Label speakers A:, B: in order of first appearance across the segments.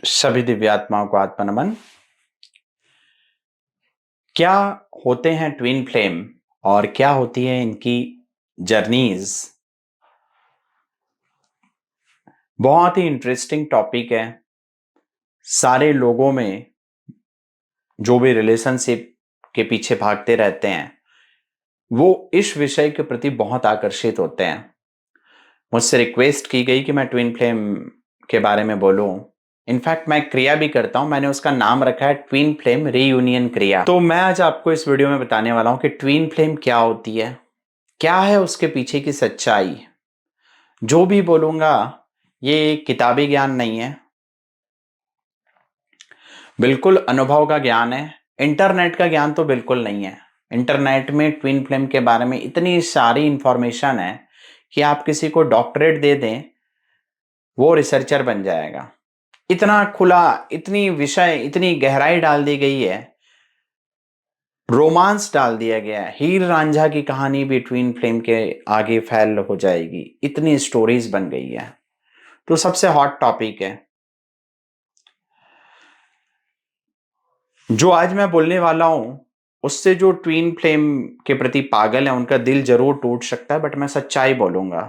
A: सभी दिव्यात्माओं को आत्मनमन। क्या होते हैं ट्विन फ्लेम और क्या होती है इनकी जर्नीज? बहुत ही इंटरेस्टिंग टॉपिक है। सारे लोगों में जो भी रिलेशनशिप के पीछे भागते रहते हैं वो इस विषय के प्रति बहुत आकर्षित होते हैं। मुझसे रिक्वेस्ट की गई कि मैं ट्विन फ्लेम के बारे में बोलूं। इनफैक्ट मैं क्रिया भी करता हूं, मैंने उसका नाम रखा है ट्विन फ्लेम रीयूनियन क्रिया। तो मैं आज आपको इस वीडियो में बताने वाला हूं कि ट्विन फ्लेम क्या होती है, क्या है उसके पीछे की सच्चाई। जो भी बोलूंगा ये किताबी ज्ञान नहीं है, बिल्कुल अनुभव का ज्ञान है। इंटरनेट का ज्ञान तो बिल्कुल नहीं है। इंटरनेट में ट्विन फ्लेम के बारे में इतनी सारी इंफॉर्मेशन है कि आप किसी को डॉक्टरेट दे दें वो रिसर्चर बन जाएगा। इतना खुला, इतनी विषय, इतनी गहराई डाल दी गई है, रोमांस डाल दिया गया है। हीर रांझा की कहानी भी ट्विन फ्लेम के आगे फैल हो जाएगी, इतनी स्टोरीज बन गई है। तो सबसे हॉट टॉपिक है जो आज मैं बोलने वाला हूं। उससे जो ट्विन फ्लेम के प्रति पागल है उनका दिल जरूर टूट सकता है, बट मैं सच्चाई बोलूंगा।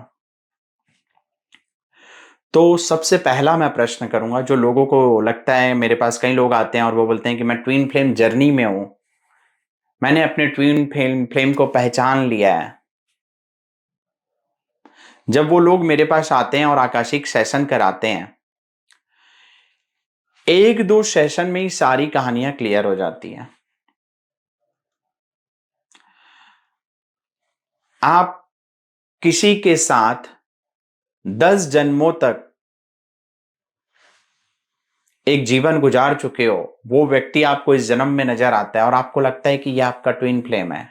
A: तो सबसे पहला मैं प्रश्न करूंगा, जो लोगों को लगता है, मेरे पास कई लोग आते हैं और वो बोलते हैं कि मैं ट्विन फ्लेम जर्नी में हूं, मैंने अपने ट्विन फ्लेम को पहचान लिया है। जब वो लोग मेरे पास आते हैं और आकाशिक सेशन कराते हैं, एक दो सेशन में ही सारी कहानियां क्लियर हो जाती हैं। आप किसी के साथ 10 जन्मों तक एक जीवन गुजार चुके हो, वो व्यक्ति आपको इस जन्म में नजर आता है और आपको लगता है कि यह आपका ट्विन फ्लेम है।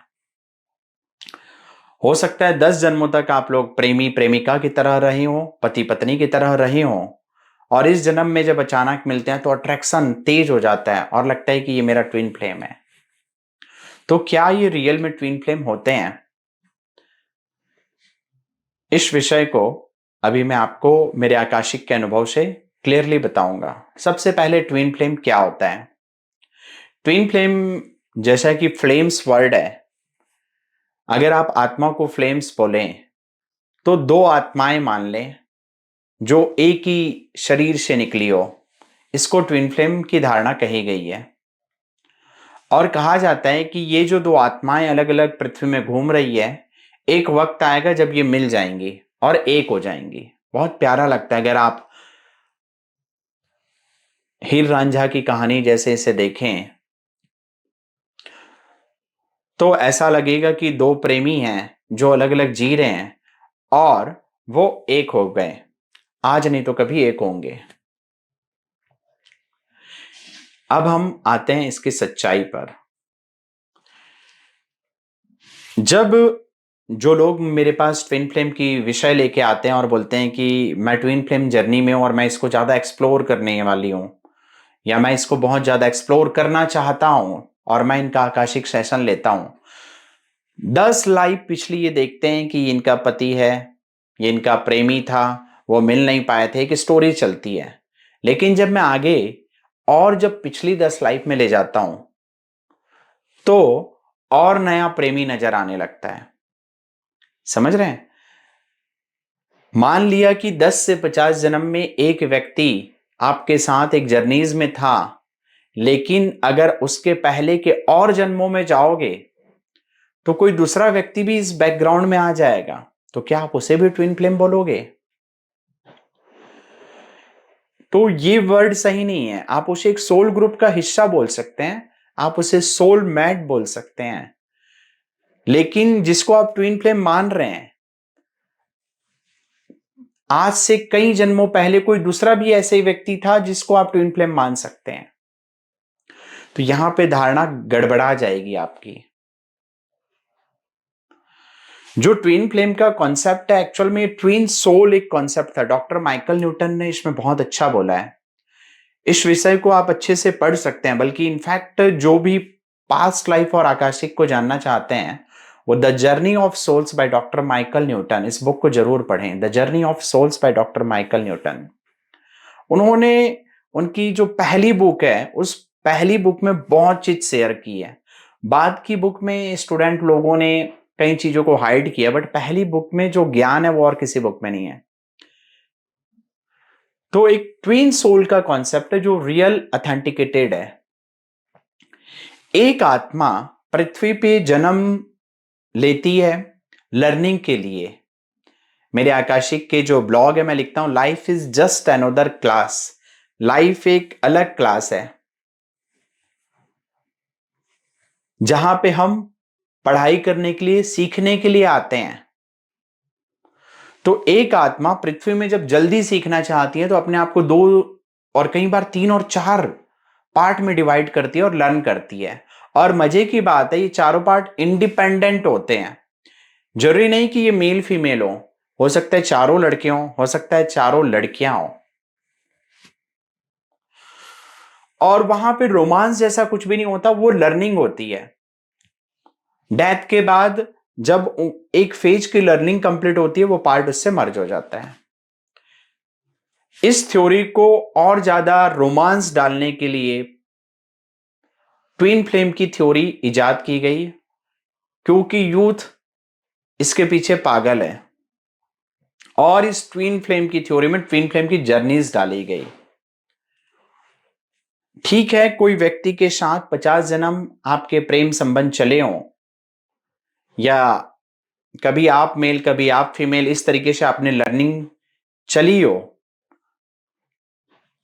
A: हो सकता है 10 जन्मों तक आप लोग प्रेमी प्रेमिका की तरह रहे हो, पति पत्नी की तरह रहे हो, और इस जन्म में जब अचानक मिलते हैं तो अट्रैक्शन तेज हो जाता है और लगता है कि ये मेरा ट्विन फ्लेम है। तो क्या ये रियल में ट्विन फ्लेम होते हैं? इस विषय को अभी मैं आपको मेरे आकाशिक के अनुभव से क्लियरली बताऊंगा। सबसे पहले ट्विन फ्लेम क्या होता है। ट्विन फ्लेम, जैसा कि फ्लेम्स वर्ड है, अगर आप आत्मा को फ्लेम्स बोलें तो दो आत्माएं मान लें जो एक ही शरीर से निकली हो, इसको ट्विन फ्लेम की धारणा कही गई है। और कहा जाता है कि ये जो दो आत्माएं अलग अलग पृथ्वी में घूम रही है, एक वक्त आएगा जब ये मिल जाएंगी और एक हो जाएंगी। बहुत प्यारा लगता है। अगर आप हीर रांझा की कहानी जैसे इसे देखें तो ऐसा लगेगा कि दो प्रेमी हैं जो अलग अलग जी रहे हैं और वो एक हो गए। आज नहीं तो कभी एक होंगे। अब हम आते हैं इसकी सच्चाई पर। जब जो लोग मेरे पास ट्विन फ्लेम की विषय लेके आते हैं और बोलते हैं कि मैं ट्विन फ्लेम जर्नी में हूं और मैं इसको ज्यादा एक्सप्लोर करने वाली हूं, या मैं इसको बहुत ज्यादा एक्सप्लोर करना चाहता हूं और मैं इनका आकाशिक सेशन लेता हूं, 10 लाइफ पिछली ये देखते हैं कि इनका पति है, ये इनका प्रेमी था, वो मिल नहीं पाए थे, एक स्टोरी चलती है। लेकिन जब मैं आगे और जब पिछली 10 लाइफ में ले जाता हूं तो और नया प्रेमी नजर आने लगता है। समझ रहे हैं? मान लिया कि 10 से 50 जन्म में एक व्यक्ति आपके साथ एक जर्नीज में था, लेकिन अगर उसके पहले के और जन्मों में जाओगे तो कोई दूसरा व्यक्ति भी इस बैकग्राउंड में आ जाएगा, तो क्या आप उसे भी ट्विन फ्लेम बोलोगे? तो ये वर्ड सही नहीं है। आप उसे एक सोल ग्रुप का हिस्सा बोल सकते हैं, आप उसे सोल मैट बोल सकते हैं, लेकिन जिसको आप ट्विन फ्लेम मान रहे हैं, आज से कई जन्मों पहले कोई दूसरा भी ऐसे ही व्यक्ति था जिसको आप ट्विन फ्लेम मान सकते हैं। तो यहां पे धारणा गड़बड़ा जाएगी आपकी। जो ट्विन फ्लेम का कॉन्सेप्ट है, एक्चुअल में ट्विन सोल एक कॉन्सेप्ट था। डॉक्टर माइकल न्यूटन ने इसमें बहुत अच्छा बोला है। इस विषय को आप अच्छे से पढ़ सकते हैं। बल्कि इनफैक्ट जो भी पास्ट लाइफ और आकाशिक को जानना चाहते हैं वो the journey of souls by doctor Michael Newton, इस बुक को जरूर पढ़ें। The journey of souls by doctor Michael Newton. उन्होंने उनकी जो पहली बुक है, उस पहली बुक में बहुत चीज शेयर की है। बाद की बुक में स्टूडेंट लोगों ने कई चीजों को हाइड किया, बट पहली बुक में जो ज्ञान है वो और किसी बुक में नहीं है। तो एक ट्विन सोल का कॉन्सेप्ट है जो रियल ऑथेंटिकेटेड है। एक आत्मा पृथ्वी पे जन्म लेती है लर्निंग के लिए। मेरे आकाशिक के जो ब्लॉग है मैं लिखता हूं, life is just another class. Life एक अलग क्लास है जहां पे हम पढ़ाई करने के लिए, सीखने के लिए आते हैं। तो एक आत्मा पृथ्वी में जब जल्दी सीखना चाहती है तो अपने आप को 2 और कई बार 3 और 4 पार्ट में डिवाइड करती है और लर्न करती है। और मजे की बात है, ये चारों पार्ट इंडिपेंडेंट होते हैं। जरूरी नहीं कि ये मेल फीमेल हो सकता है चारों लड़के हो सकता है चारों लड़कियां हो। और वहां पे रोमांस जैसा कुछ भी नहीं होता, वो लर्निंग होती है। डेथ के बाद जब एक फेज की लर्निंग कंप्लीट होती है, वो पार्ट उससे मर्ज हो जाता है। इस थ्योरी को और ज्यादा रोमांस डालने के लिए ट्विन फ्लेम की थ्योरी इजाद की गई, क्योंकि यूथ इसके पीछे पागल है। और इस ट्विन फ्लेम की थ्योरी में ट्विन फ्लेम की जर्नीज डाली गई। ठीक है, कोई व्यक्ति के साथ 50 जन्म आपके प्रेम संबंध चले हों, या कभी आप मेल कभी आप फीमेल, इस तरीके से आपने लर्निंग चली हो,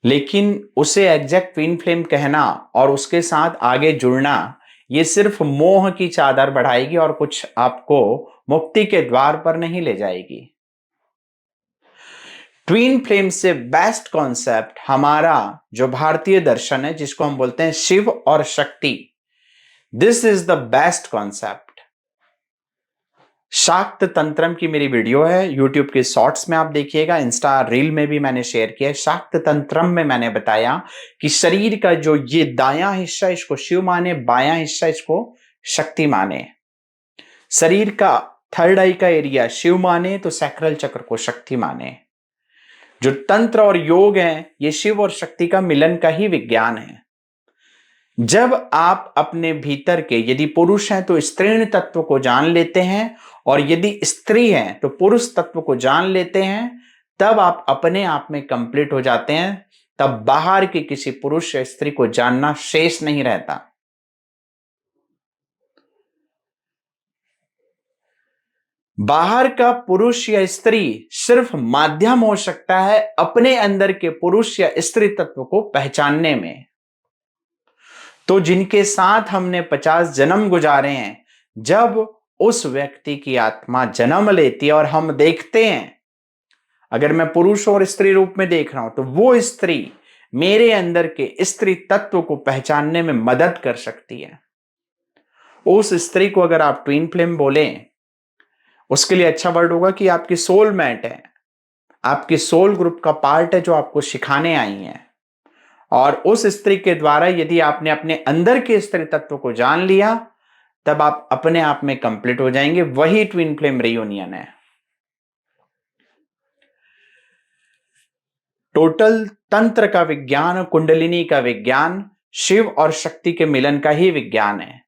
A: लेकिन उसे एग्जैक्ट ट्विन फ्लेम कहना और उसके साथ आगे जुड़ना, ये सिर्फ मोह की चादर बढ़ाएगी और कुछ आपको मुक्ति के द्वार पर नहीं ले जाएगी। ट्विन फ्लेम से बेस्ट कॉन्सेप्ट हमारा जो भारतीय दर्शन है, जिसको हम बोलते हैं शिव और शक्ति, this is the best concept. शाक्त तंत्रम की मेरी वीडियो है, यूट्यूब के शॉर्ट्स में आप देखिएगा, इंस्टा रील में भी मैंने शेयर किया है। शाक्त तंत्रम में मैंने बताया कि शरीर का जो ये दायां हिस्सा, इसको शिव माने, बायां हिस्सा इसको शक्ति माने। शरीर का थर्ड आई का एरिया शिव माने तो सैक्रल चक्र को शक्ति माने। जो तंत्र और योग है, ये शिव और शक्ति का मिलन का ही विज्ञान है। जब आप अपने भीतर के, यदि पुरुष हैं तो स्त्रीण तत्व को जान लेते हैं, और यदि स्त्री हैं तो पुरुष तत्व को जान लेते हैं, तब आप अपने आप में कंप्लीट हो जाते हैं। तब बाहर के किसी पुरुष या स्त्री को जानना शेष नहीं रहता। बाहर का पुरुष या स्त्री सिर्फ माध्यम हो सकता है अपने अंदर के पुरुष या स्त्री तत्व को पहचानने में। तो जिनके साथ हमने 50 जन्म गुजारे हैं, जब उस व्यक्ति की आत्मा जन्म लेती है और हम देखते हैं, अगर मैं पुरुष और स्त्री रूप में देख रहा हूं, तो वो स्त्री मेरे अंदर के स्त्री तत्व को पहचानने में मदद कर सकती है। उस स्त्री को अगर आप ट्विन फ्लेम बोलें, उसके लिए अच्छा वर्ड होगा कि आपकी सोल मेट है, आपकी सोल ग्रुप का पार्ट है, जो आपको सिखाने आई है। और उस स्त्री के द्वारा यदि आपने अपने अंदर के स्त्री तत्व को जान लिया, तब आप अपने आप में कंप्लीट हो जाएंगे। वही ट्विन फ्लेम रियूनियन है। टोटल तंत्र का विज्ञान, कुंडलिनी का विज्ञान, शिव और शक्ति के मिलन का ही विज्ञान है।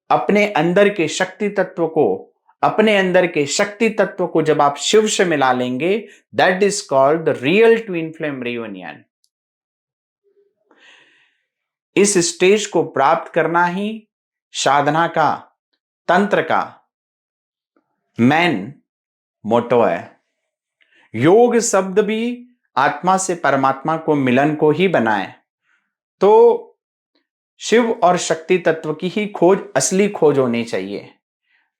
A: अपने अंदर के शक्ति तत्व को, अपने अंदर के शक्ति तत्व को जब आप शिव से मिला लेंगे, that is called the real twin flame reunion. इस स्टेज को प्राप्त करना ही साधना का, तंत्र का मेन मोटो है। योग शब्द भी आत्मा से परमात्मा को मिलन को ही बनाए। तो शिव और शक्ति तत्व की ही खोज असली खोज होनी चाहिए।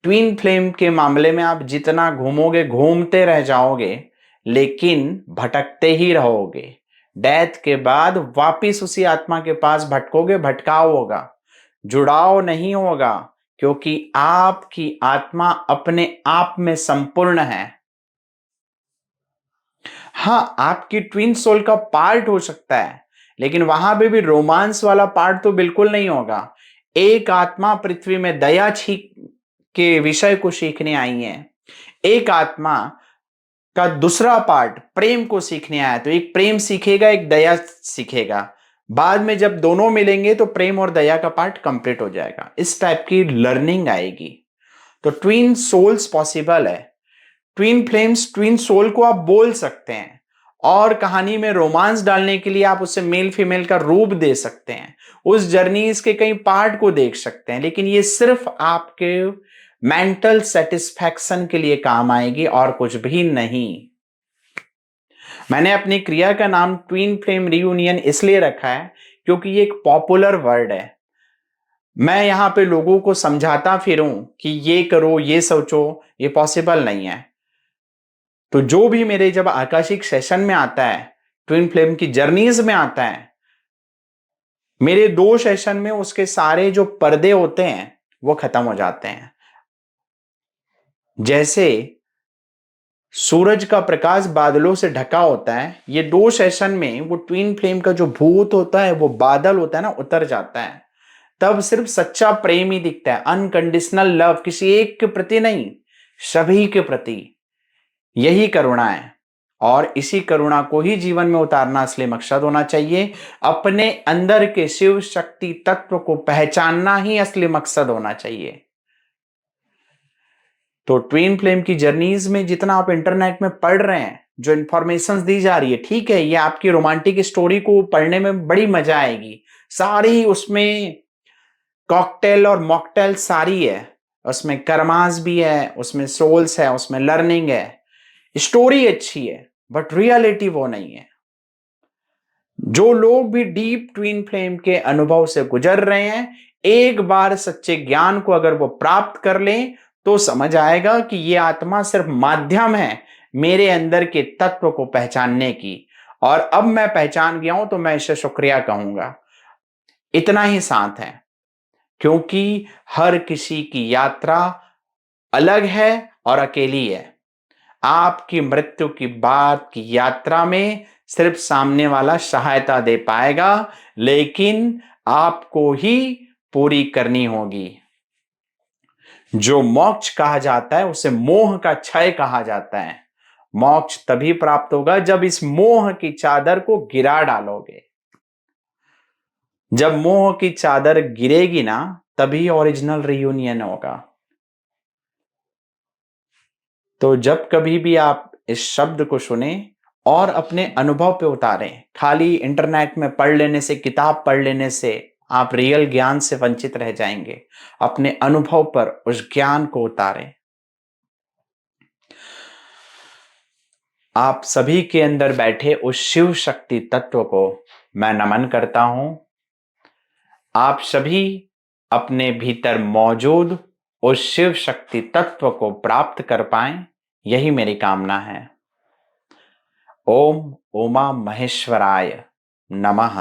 A: ट्विन फ्लेम के मामले में आप जितना घूमोगे, घूमते रह जाओगे, लेकिन भटकते ही रहोगे। डेथ के बाद वापिस उसी आत्मा के पास भटकोगे, भटकाव होगा, जुड़ाव नहीं होगा, क्योंकि आपकी आत्मा अपने आप में संपूर्ण है। हां, आपकी ट्विन सोल का पार्ट हो सकता है, लेकिन वहां पे भी रोमांस वाला पार्ट तो बिल्कुल नहीं होगा। एक आत्मा पृथ्वी में दया के विषय को सीखने आई है। एक आत्मा का दूसरा पार्ट प्रेम को सीखने आया, तो एक प्रेम सीखेगा, एक दया सीखेगा। बाद में जब दोनों मिलेंगे तो प्रेम और दया का पार्ट कंप्लीट हो जाएगा। इस टाइप की लर्निंग आएगी। तो ट्विन सोल्स पॉसिबल है। ट्विन फ्लेम्स, ट्विन सोल को आप बोल सकते हैं, और कहानी में रोमांस डालने के लिए आप उसे मेल फीमेल का रूप दे सकते हैं। उस जर्नीज के कई पार्ट को देख सकते हैं, लेकिन ये सिर्फ आपके मेंटल सेटिस्फैक्शन के लिए काम आएगी और कुछ भी नहीं। मैंने अपनी क्रिया का नाम ट्विन फ्लेम रियूनियन इसलिए रखा है क्योंकि ये एक पॉपुलर वर्ड है। मैं यहां पे लोगों को समझाता फिरूं कि ये करो, ये सोचो, ये पॉसिबल नहीं है। तो जो भी मेरे जब आकाशिक सेशन में आता है, ट्विन फ्लेम की जर्नीज में आता है, मेरे 2 सेशन में उसके सारे जो पर्दे होते हैं वो खत्म हो जाते हैं। जैसे सूरज का प्रकाश बादलों से ढका होता है, ये 2 सेशन में वो ट्विन फ्लेम का जो भूत होता है, वो बादल होता है ना, उतर जाता है। तब सिर्फ सच्चा प्रेम ही दिखता है, अनकंडीशनल लव, किसी एक के प्रति नहीं, सभी के प्रति। यही करुणा है, और इसी करुणा को ही जीवन में उतारना असली मकसद होना चाहिए। अपने अंदर के शिव शक्ति तत्व को पहचानना ही असली मकसद होना चाहिए। तो ट्विन फ्लेम की जर्नीज में जितना आप इंटरनेट में पढ़ रहे हैं, जो इंफॉर्मेशन दी जा रही है, ठीक है, ये आपकी रोमांटिक स्टोरी को पढ़ने में बड़ी मजा आएगी। सारी उसमें कॉकटेल और मॉकटेल सारी है, उसमें कर्मास भी है, उसमें सोल्स है, उसमें लर्निंग है, स्टोरी अच्छी है, बट रियलिटी वो नहीं है। जो लोग भी डीप ट्विन फ्लेम के अनुभव से गुजर रहे हैं, एक बार सच्चे ज्ञान को अगर वो प्राप्त कर लें तो समझ आएगा कि ये आत्मा सिर्फ माध्यम है मेरे अंदर के तत्व को पहचानने की, और अब मैं पहचान गया हूं तो मैं इसे शुक्रिया कहूंगा। इतना ही साथ है, क्योंकि हर किसी की यात्रा अलग है और अकेली है। आपकी मृत्यु की बाद की यात्रा में सिर्फ सामने वाला सहायता दे पाएगा, लेकिन आपको ही पूरी करनी होगी। जो मोक्ष कहा जाता है उसे मोह का क्षय कहा जाता है। मोक्ष तभी प्राप्त होगा जब इस मोह की चादर को गिरा डालोगे। जब मोह की चादर गिरेगी ना, तभी ओरिजिनल रियूनियन होगा। तो जब कभी भी आप इस शब्द को सुने और अपने अनुभव पे उतारें, खाली इंटरनेट में पढ़ लेने से, किताब पढ़ लेने से आप रियल ज्ञान से वंचित रह जाएंगे। अपने अनुभव पर उस ज्ञान को उतारें। आप सभी के अंदर बैठे उस शिव शक्ति तत्व को मैं नमन करता हूं। आप सभी अपने भीतर मौजूद उस शिव शक्ति तत्व को प्राप्त कर पाएं, यही मेरी कामना है। ओम उमा महेश्वराय नमः।